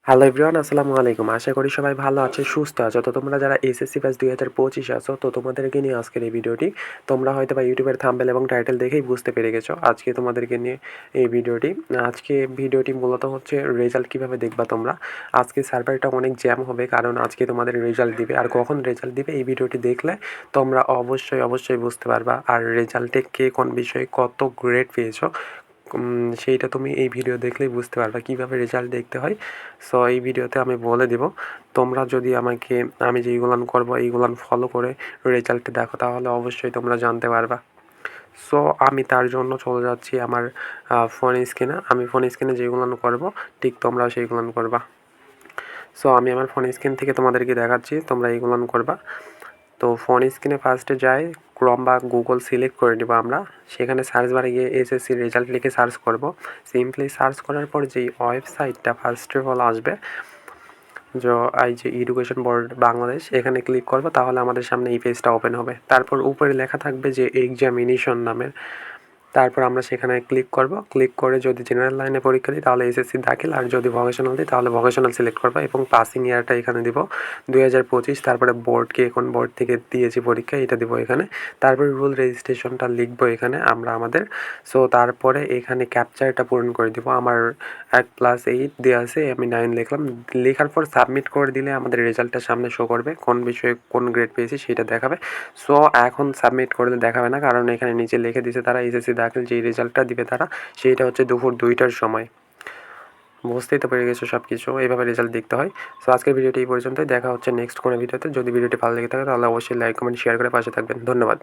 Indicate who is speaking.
Speaker 1: Hello everyone, আসসালামু আলাইকুম। আশা করি সবাই ভালো আছো, সুস্থ আছো। তো তোমরা যারা এসএসসি ব্যাচ 2025 আছো, তো তোমাদেরকে নিয়ে আজকের এই ভিডিওটি। তোমরা হয়তোবা ইউটিউবের থাম্বনেল এবং টাইটেল দেখেই বুঝতে পেরে গেছো আজকে তোমাদেরকে নিয়ে এই ভিডিওটি। আজকে ভিডিওটি মূলত হচ্ছে রেজাল্ট কীভাবে দেখবা তোমরা। আজকে সার্ভারটা অনেক জ্যাম হবে, কারণ আজকে তোমাদের রেজাল্ট দিবে। আর কখন রেজাল্ট দিবে এই ভিডিওটি দেখলে তোমরা অবশ্যই বুঝতে পারবা। আর রেজাল্টে কে কোন বিষয়ে কত গ্রেড পেয়েছো সেইটা তুমি এই ভিডিও দেখলেই বুঝতে পারবা কীভাবে রেজাল্ট দেখতে হয়। সো এই ভিডিওতে আমি বলে দিব। তোমরা যদি আমি যেইগুলান করবো এইগুলান ফলো করে রেজাল্টে দেখো, তাহলে অবশ্যই তোমরা জানতে পারবা। সো আমি তার জন্য চলে যাচ্ছি আমার ফোন স্ক্রিনে। আমি ফোন স্ক্রিনে যেগুলান করবো ঠিক তোমরাও সেইগুলান করবা। সো আমি আমার ফোন স্ক্রিন থেকে তোমাদেরকে দেখাচ্ছি, তোমরা এইগুলান করবা। তো ফোন স্ক্রিনে ফার্স্টে যাই, ক্রোম বা গুগল সিলেক্ট করে নেবো আমরা। সেখানে সার্চ বারে গিয়ে এসএসসি রেজাল্ট লিখে সার্চ করব। সিম্পলি সার্চ করার পর যেই ওয়েবসাইটটা ফার্স্ট অফ অল আসবে, এই যে এডুকেশন বোর্ড বাংলাদেশ, এখানে ক্লিক করব, তাহলে আমাদের সামনে এই পেজটা ওপেন হবে। তারপর উপরে লেখা থাকবে যে এক্সামিনেশন নামের। তারপর আমরা সেখানে ক্লিক করব। ক্লিক করে যদি জেনারেল লাইনে পরীক্ষা দিই তাহলে এসএসসি দাখিল, আর যদি ভোকেশনাল দিই তাহলে ভোকেশনাল সিলেক্ট করবো এবং পাসিং ইয়ারটা এখানে দিব 2025। তারপরে বোর্ডকে কোন বোর্ড থেকে দিয়েছি পরীক্ষা এটা দিব এখানে। তারপরে রুল রেজিস্ট্রেশনটা লিখবো এখানে আমরা আমাদের। সো তারপরে এখানে ক্যাপচারটা পূরণ করে দিব। আমার 1+8 দেওয়া আছে, আমি 9 লিখলাম। লেখার পর সাবমিট করে দিলে আমাদের রেজাল্টটা সামনে শো করবে, কোন বিষয়ে কোন গ্রেড পেয়েছি সেটা দেখাবে। সো এখন সাবমিট করলে দেখাবে না, কারণ এখানে নিচে লিখে দিয়েছে তারা এসএসসি দাখিল যেই রেজাল্টটা দিবে তারা, সেইটা হচ্ছে দুপুর 2টার সময়। বুঝতেই তো পেরে গেছো সব কিছু, এইভাবে রেজাল্ট দেখতে হয়। সো আজকের ভিডিওটি এই পর্যন্তই। দেখা হচ্ছে নেক্সট কোনো ভিডিওতে। যদি ভিডিওটি ভালো লেগে থাকে তাহলে অবশ্যই লাইক কমেন্ট শেয়ার করে পাশে থাকবেন। ধন্যবাদ।